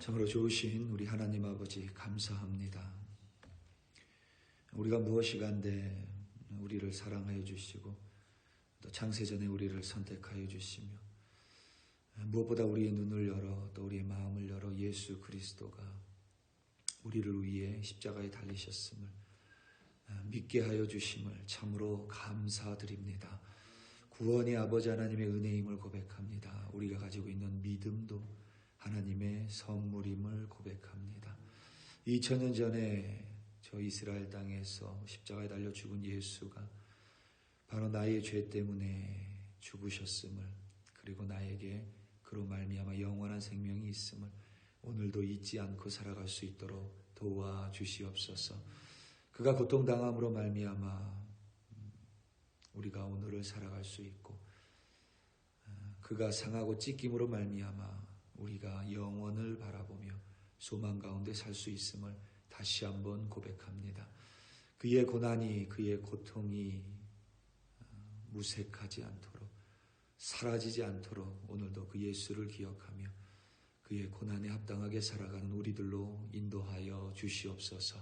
참으로 좋으신 우리 하나님 아버지 감사합니다. 우리가 무엇이간데 우리를 사랑하여 주시고 또 창세전에 우리를 선택하여 주시며 무엇보다 우리의 눈을 열어 또 우리의 마음을 열어 예수 그리스도가 우리를 위해 십자가에 달리셨음을 믿게 하여 주심을 참으로 감사드립니다. 구원의 아버지 하나님의 은혜임을 고백합니다. 우리가 가지고 있는 믿음도 하나님의 선물임을 고백합니다. 2000년 전에 저 이스라엘 땅에서 십자가에 달려 죽은 예수가 바로 나의 죄 때문에 죽으셨음을, 그리고 나에게 그로 말미암아 영원한 생명이 있음을 오늘도 잊지 않고 살아갈 수 있도록 도와주시옵소서. 그가 고통당함으로 말미암아 우리가 오늘을 살아갈 수 있고, 그가 상하고 찢김으로 말미암아 우리가 영원을 바라보며 소망 가운데 살 수 있음을 다시 한번 고백합니다. 그의 고난이, 그의 고통이 무색하지 않도록, 사라지지 않도록 오늘도 그 예수를 기억하며 그의 고난에 합당하게 살아가는 우리들로 인도하여 주시옵소서.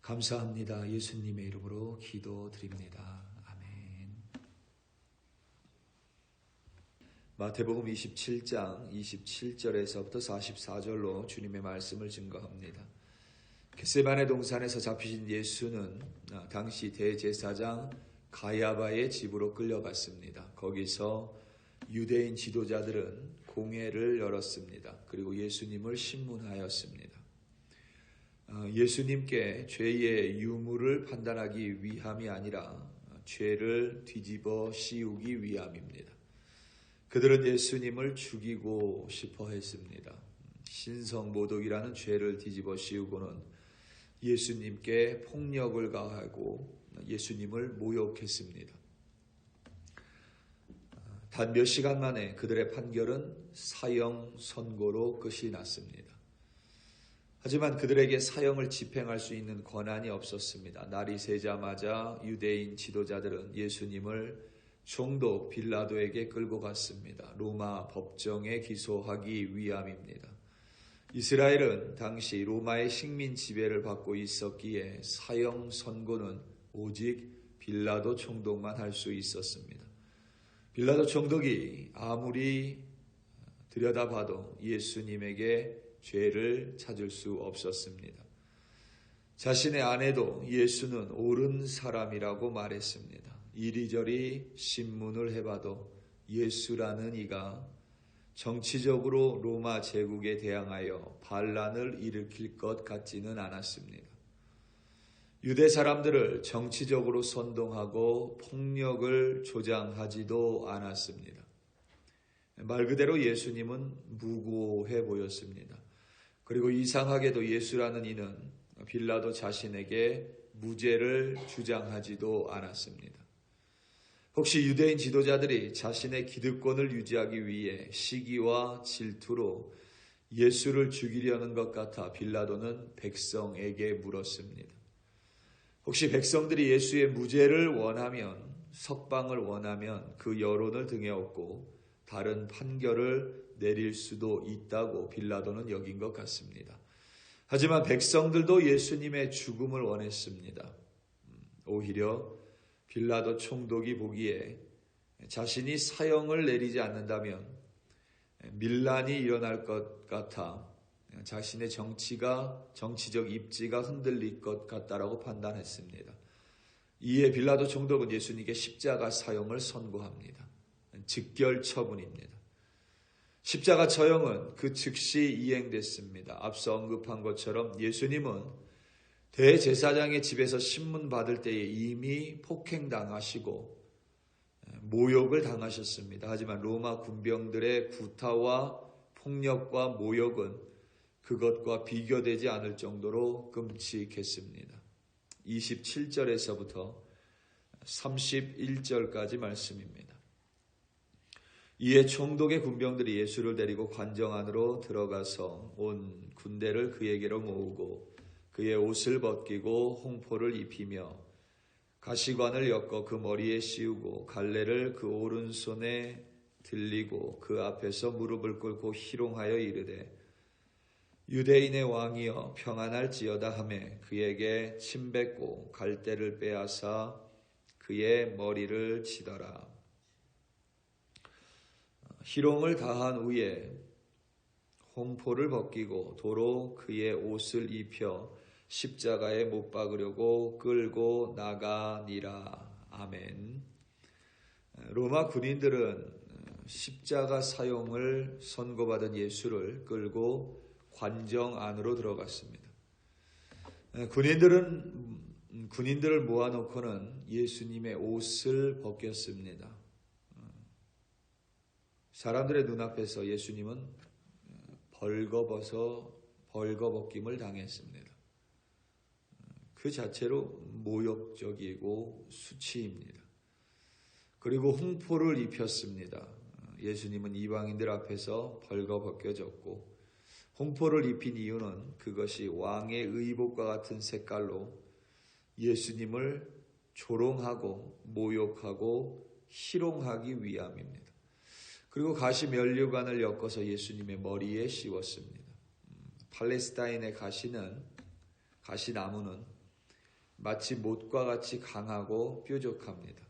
감사합니다. 예수님의 이름으로 기도드립니다. 아멘. 마태복음 27장 27절에서부터 44절로 주님의 말씀을 증거합니다. 겟세마네 동산에서 잡히신 예수는 당시 대제사장 가야바의 집으로 끌려갔습니다. 거기서 유대인 지도자들은 공회를 열었습니다. 그리고 예수님을 신문하였습니다. 예수님께 죄의 유무를 판단하기 위함이 아니라 죄를 뒤집어 씌우기 위함입니다. 그들은 예수님을 죽이고 싶어 했습니다. 신성모독이라는 죄를 뒤집어 씌우고는 예수님께 폭력을 가하고 예수님을 모욕했습니다. 단 몇 시간 만에 그들의 판결은 사형 선고로 끝이 났습니다. 하지만 그들에게 사형을 집행할 수 있는 권한이 없었습니다. 날이 새자마자 유대인 지도자들은 예수님을 총독 빌라도에게 끌고 갔습니다. 로마 법정에 기소하기 위함입니다. 이스라엘은 당시 로마의 식민 지배를 받고 있었기에 사형 선고는 오직 빌라도 총독만 할 수 있었습니다. 빌라도 총독이 아무리 들여다봐도 예수님에게 죄를 찾을 수 없었습니다. 자신의 아내도 예수는 옳은 사람이라고 말했습니다. 이리저리 신문을 해봐도 예수라는 이가 정치적으로 로마 제국에 대항하여 반란을 일으킬 것 같지는 않았습니다. 유대 사람들을 정치적으로 선동하고 폭력을 조장하지도 않았습니다. 말 그대로 예수님은 무고해 보였습니다. 그리고 이상하게도 예수라는 이는 빌라도 자신에게 무죄를 주장하지도 않았습니다. 혹시 유대인 지도자들이 자신의 기득권을 유지하기 위해 시기와 질투로 예수를 죽이려는 것 같아 빌라도는 백성에게 물었습니다. 혹시 백성들이 예수의 무죄를 원하면, 석방을 원하면 그 여론을 등에 업고 다른 판결을 내릴 수도 있다고 빌라도는 여긴 것 같습니다. 하지만 백성들도 예수님의 죽음을 원했습니다. 오히려 빌라도 총독이 보기에 자신이 사형을 내리지 않는다면 밀란이 일어날 것 같아 자신의 정치적 입지가 흔들릴 것 같다라고 판단했습니다. 이에 빌라도 총독은 예수님께 십자가 사형을 선고합니다. 즉결 처분입니다. 십자가 처형은 그 즉시 이행됐습니다. 앞서 언급한 것처럼 예수님은 대제사장의 집에서 신문 받을 때에 이미 폭행당하시고 모욕을 당하셨습니다. 하지만 로마 군병들의 구타와 폭력과 모욕은 그것과 비교되지 않을 정도로 끔찍했습니다. 27절에서부터 31절까지 말씀입니다. 이에 총독의 군병들이 예수를 데리고 관정 안으로 들어가서 온 군대를 그에게로 모으고 그의 옷을 벗기고 홍포를 입히며 가시관을 엮어 그 머리에 씌우고 갈래를 그 오른손에 들리고 그 앞에서 무릎을 꿇고 희롱하여 이르되 유대인의 왕이여 평안할지어다 하매 그에게 침 뱉고 갈대를 빼앗아 그의 머리를 치더라. 희롱을 다한 후에 홍포를 벗기고 도로 그의 옷을 입혀 십자가에 못 박으려고 끌고 나가니라. 아멘. 로마 군인들은 십자가 사용을 선고받은 예수를 끌고 관정 안으로 들어갔습니다. 군인들을 모아놓고는 예수님의 옷을 벗겼습니다. 사람들의 눈앞에서 예수님은 벌거벗김을 당했습니다. 그 자체로 모욕적이고 수치입니다. 그리고 홍포를 입혔습니다. 예수님은 이방인들 앞에서 벌거벗겨졌고 홍포를 입힌 이유는 그것이 왕의 의복과 같은 색깔로 예수님을 조롱하고 모욕하고 희롱하기 위함입니다. 그리고 가시 면류관을 엮어서 예수님의 머리에 씌웠습니다. 팔레스타인의 가시나무는 마치 못과 같이 강하고 뾰족합니다.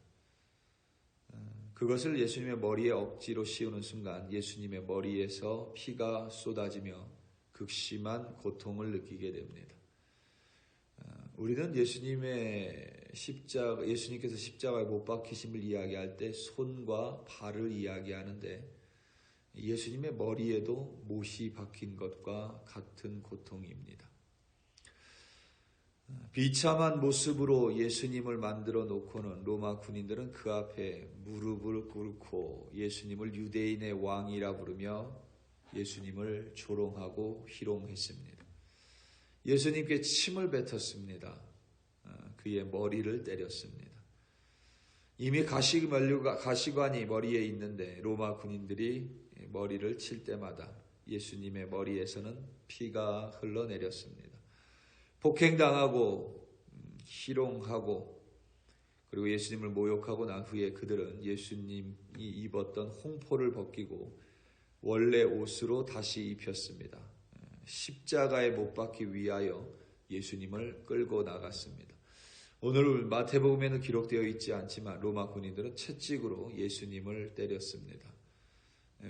그것을 예수님의 머리에 억지로 씌우는 순간 예수님의 머리에서 피가 쏟아지며 극심한 고통을 느끼게 됩니다. 우리는 예수님께서 십자가에 못 박히심을 이야기할 때 손과 발을 이야기하는데 예수님의 머리에도 못이 박힌 것과 같은 고통입니다. 비참한 모습으로 예수님을 만들어 놓고는 로마 군인들은 그 앞에 무릎을 꿇고 예수님을 유대인의 왕이라 부르며 예수님을 조롱하고 희롱했습니다. 예수님께 침을 뱉었습니다. 그의 머리를 때렸습니다. 이미 가시관이 머리에 있는데 로마 군인들이 머리를 칠 때마다 예수님의 머리에서는 피가 흘러내렸습니다. 폭행당하고 희롱하고 그리고 예수님을 모욕하고 난 후에 그들은 예수님이 입었던 홍포를 벗기고 원래 옷으로 다시 입혔습니다. 십자가에 못 박기 위하여 예수님을 끌고 나갔습니다. 오늘 마태복음에는 기록되어 있지 않지만 로마 군인들은 채찍으로 예수님을 때렸습니다.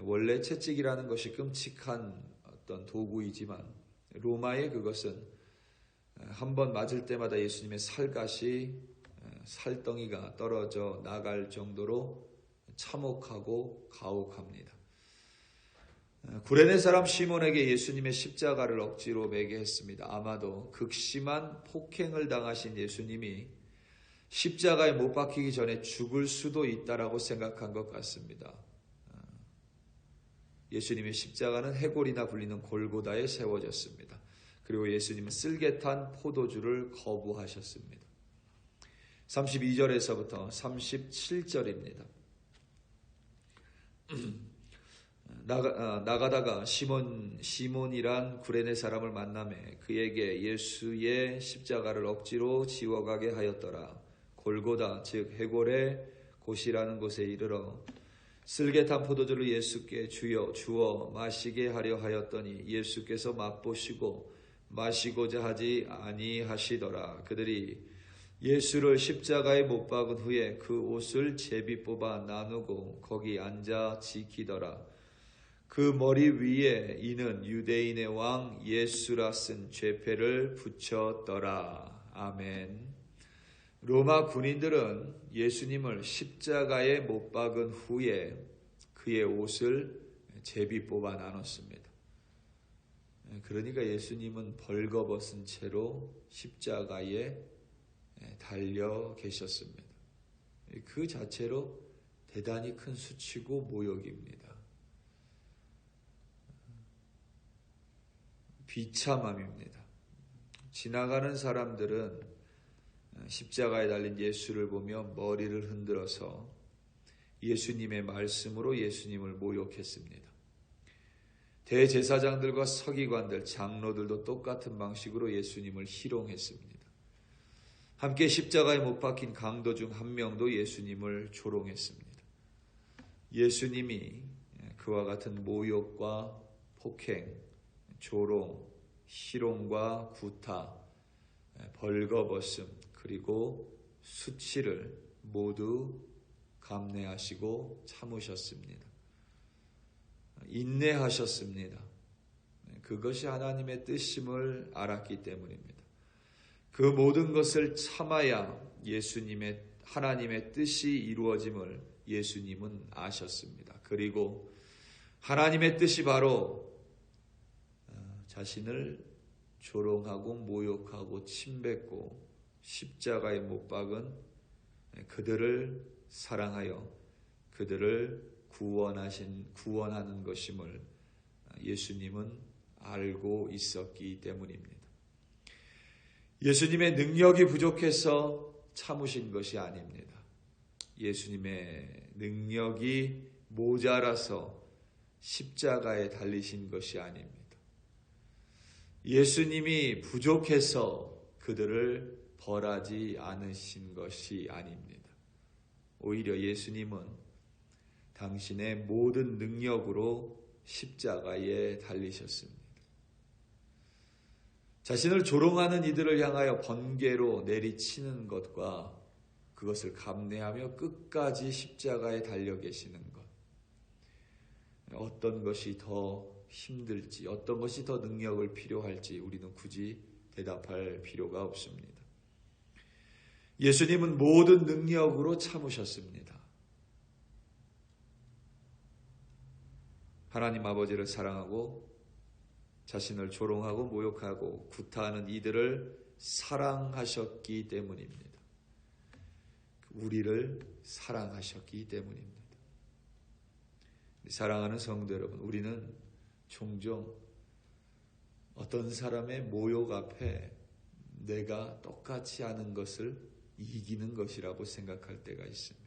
원래 채찍이라는 것이 끔찍한 어떤 도구이지만 로마의 그것은 한번 맞을 때마다 예수님의 살덩이가 떨어져 나갈 정도로 참혹하고 가혹합니다. 구레네 사람 시몬에게 예수님의 십자가를 억지로 매게 했습니다. 아마도 극심한 폭행을 당하신 예수님이 십자가에 못 박히기 전에 죽을 수도 있다라고 생각한 것 같습니다. 예수님의 십자가는 해골이나 불리는 골고다에 세워졌습니다. 그리고 예수님은 쓸개탄 포도주를 거부하셨습니다. 32절에서부터 37절입니다. 나가다가 시몬이란 구레네 사람을 만나매 그에게 예수의 십자가를 억지로 지워가게 하였더라. 골고다 즉 해골의 곳이라는 곳에 이르러 쓸개탄 포도주를 예수께 주어 마시게 하려 하였더니 예수께서 맛보시고 마시고자 하지 아니하시더라. 그들이 예수를 십자가에 못 박은 후에 그 옷을 제비 뽑아 나누고 거기 앉아 지키더라. 그 머리 위에 이는 유대인의 왕 예수라 쓴 죄패를 붙였더라. 아멘. 로마 군인들은 예수님을 십자가에 못 박은 후에 그의 옷을 제비 뽑아 나눴습니다. 그러니까 예수님은 벌거벗은 채로 십자가에 달려 계셨습니다. 그 자체로 대단히 큰 수치고 모욕입니다. 비참함입니다. 지나가는 사람들은 십자가에 달린 예수를 보며 머리를 흔들어서 예수님의 말씀으로 예수님을 모욕했습니다. 대제사장들과 서기관들, 장로들도 똑같은 방식으로 예수님을 희롱했습니다. 함께 십자가에 못 박힌 강도 중 한 명도 예수님을 조롱했습니다. 예수님이 그와 같은 모욕과 폭행, 조롱, 희롱과 구타, 벌거벗음 그리고 수치를 모두 감내하시고 참으셨습니다. 인내하셨습니다. 그것이 하나님의 뜻임을 알았기 때문입니다. 그 모든 것을 참아야 하나님의 뜻이 이루어짐을 예수님은 아셨습니다. 그리고 하나님의 뜻이 바로 자신을 조롱하고 모욕하고 침뱉고 십자가에 못 박은 그들을 사랑하여 그들을 구원하는 것임을 예수님은 알고 있었기 때문입니다. 예수님의 능력이 부족해서 참으신 것이 아닙니다. 예수님의 능력이 모자라서 십자가에 달리신 것이 아닙니다. 예수님이 부족해서 그들을 벌하지 않으신 것이 아닙니다. 오히려 예수님은 당신의 모든 능력으로 십자가에 달리셨습니다. 자신을 조롱하는 이들을 향하여 번개로 내리치는 것과 그것을 감내하며 끝까지 십자가에 달려 계시는 것. 어떤 것이 더 힘들지, 어떤 것이 더 능력을 필요할지 우리는 굳이 대답할 필요가 없습니다. 예수님은 모든 능력으로 참으셨습니다. 하나님 아버지를 사랑하고 자신을 조롱하고 모욕하고 구타하는 이들을 사랑하셨기 때문입니다. 우리를 사랑하셨기 때문입니다. 사랑하는 성도 여러분, 우리는 종종 어떤 사람의 모욕 앞에 내가 똑같이 하는 것을 이기는 것이라고 생각할 때가 있습니다.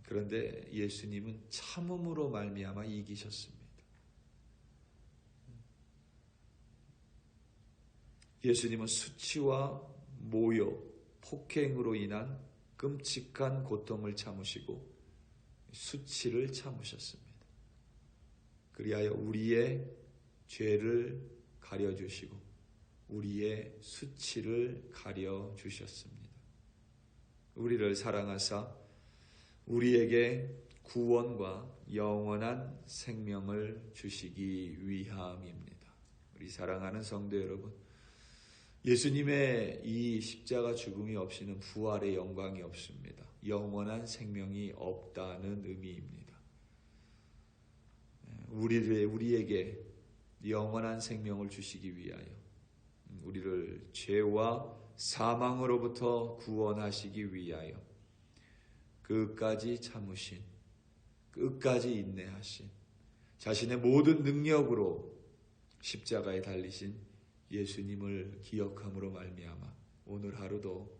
그런데 예수님은 참음으로 말미암아 이기셨습니다. 예수님은 수치와 모욕, 폭행으로 인한 끔찍한 고통을 참으시고 수치를 참으셨습니다. 그리하여 우리의 죄를 가려주시고 우리의 수치를 가려주셨습니다. 우리를 사랑하사 우리에게 구원과 영원한 생명을 주시기 위함입니다. 우리 사랑하는 성도 여러분, 예수님의 이 십자가 죽음이 없이는 부활의 영광이 없습니다. 영원한 생명이 없다는 의미입니다. 우리에게 영원한 생명을 주시기 위하여 우리를 죄와 사망으로부터 구원하시기 위하여 끝까지 참으신, 끝까지 인내하신, 자신의 모든 능력으로 십자가에 달리신 예수님을 기억함으로 말미암아 오늘 하루도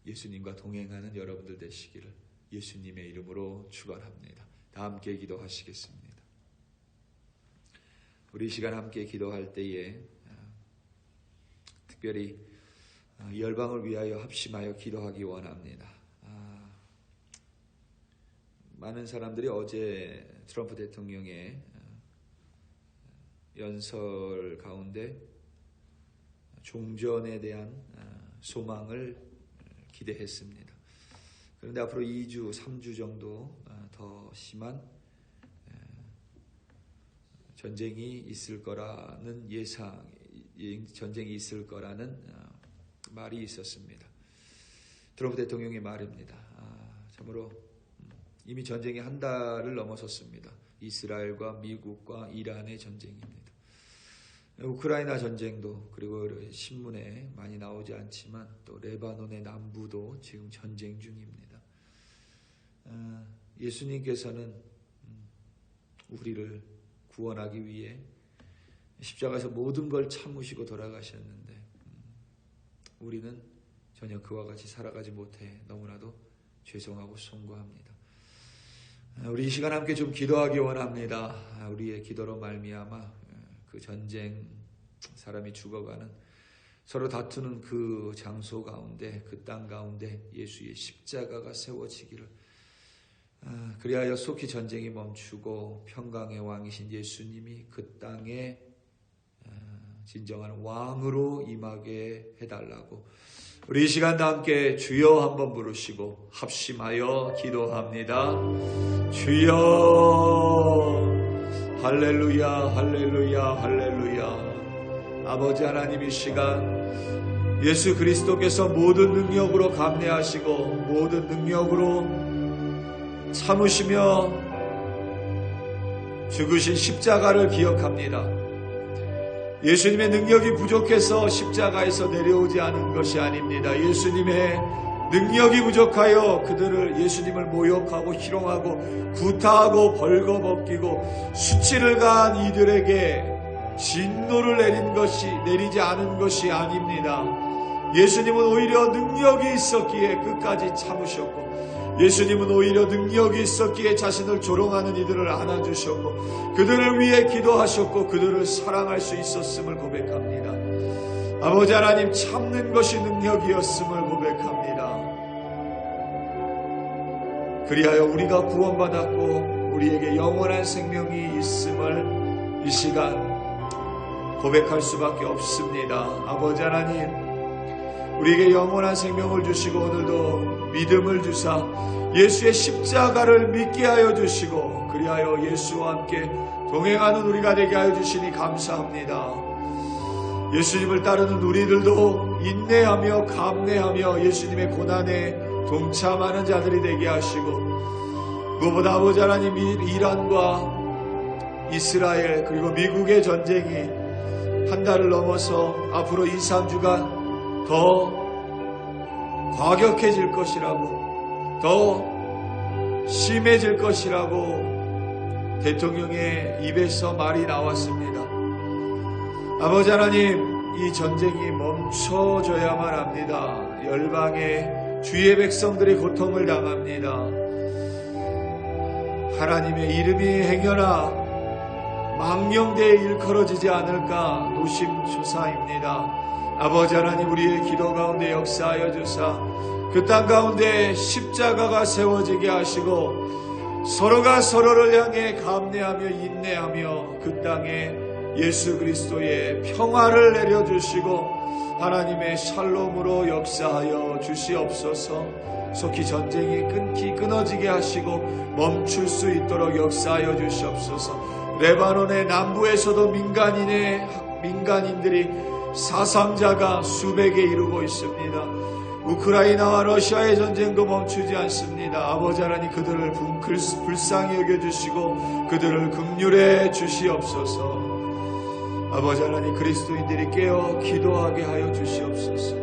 예수님과 동행하는 여러분들 되시기를 예수님의 이름으로 축원합니다. 다 함께 기도하시겠습니다. 우리 이 시간 함께 기도할 때에 특별히 열방을 위하여 합심하여 기도하기 원합니다. 많은 사람들이 어제 트럼프 대통령의 연설 가운데 종전에 대한 소망을 기대했습니다. 그런데 앞으로 2주, 3주 정도 더 심한 전쟁이 있을 거라는 전쟁이 있을 거라는 말이 있었습니다. 트럼프 대통령의 말입니다. 참으로 이미 전쟁이 한 달을 넘어섰습니다. 이스라엘과 미국과 이란의 전쟁입니다. 우크라이나 전쟁도, 그리고 신문에 많이 나오지 않지만 또 레바논의 남부도 지금 전쟁 중입니다. 예수님께서는 우리를 구원하기 위해 십자가에서 모든 걸 참으시고 돌아가셨는데 우리는 전혀 그와 같이 살아가지 못해 너무나도 죄송하고 송구합니다. 우리 이 시간 함께 좀 기도하기 원합니다. 우리의 기도로 말미암아 그 전쟁, 사람이 죽어가는, 서로 다투는 그 장소 가운데, 그 땅 가운데 예수의 십자가가 세워지기를, 그리하여 속히 전쟁이 멈추고 평강의 왕이신 예수님이 그 땅에 진정한 왕으로 임하게 해달라고 우리 이 시간 다 함께 주여 한번 부르시고 합심하여 기도합니다. 주여 할렐루야 할렐루야 할렐루야. 아버지 하나님, 이 시간 예수 그리스도께서 모든 능력으로 감내하시고 모든 능력으로 참으시며 죽으신 십자가를 기억합니다. 예수님의 능력이 부족해서 십자가에서 내려오지 않은 것이 아닙니다. 예수님의 능력이 부족하여 그들을 예수님을 모욕하고 희롱하고 구타하고 벌거벗기고 수치를 가한 이들에게 진노를 내리지 않은 것이 아닙니다. 예수님은 오히려 능력이 있었기에 끝까지 참으셨고, 예수님은 오히려 능력이 있었기에 자신을 조롱하는 이들을 안아주셨고 그들을 위해 기도하셨고 그들을 사랑할 수 있었음을 고백합니다. 아버지 하나님, 참는 것이 능력이었음을 고백합니다. 그리하여 우리가 구원받았고 우리에게 영원한 생명이 있음을 이 시간 고백할 수밖에 없습니다. 아버지 하나님, 우리에게 영원한 생명을 주시고 오늘도 믿음을 주사 예수의 십자가를 믿게 하여 주시고 그리하여 예수와 함께 동행하는 우리가 되게 하여 주시니 감사합니다. 예수님을 따르는 우리들도 인내하며 감내하며 예수님의 고난에 동참하는 자들이 되게 하시고, 무엇보다 아버지 하나님, 이란과 이스라엘 그리고 미국의 전쟁이 한 달을 넘어서 앞으로 2, 3주간 더 과격해질 것이라고, 더 심해질 것이라고 대통령의 입에서 말이 나왔습니다. 아버지 하나님, 이 전쟁이 멈춰져야만 합니다. 열방의 주의 백성들이 고통을 당합니다. 하나님의 이름이 행여나 망령되이 일컬어지지 않을까 노심초사입니다. 아버지 하나님, 우리의 기도 가운데 역사하여 주사 그 땅 가운데 십자가가 세워지게 하시고 서로가 서로를 향해 감내하며 인내하며 그 땅에 예수 그리스도의 평화를 내려주시고 하나님의 샬롬으로 역사하여 주시옵소서. 속히 전쟁이 끊어지게 하시고 멈출 수 있도록 역사하여 주시옵소서. 레바논의 남부에서도 민간인들이 사상자가 수백에 이르고 있습니다. 우크라이나와 러시아의 전쟁도 멈추지 않습니다. 아버지 하나님, 그들을 불쌍히 여겨주시고 그들을 긍휼해 주시옵소서. 아버지 하나님, 그리스도인들이 깨어 기도하게 하여 주시옵소서.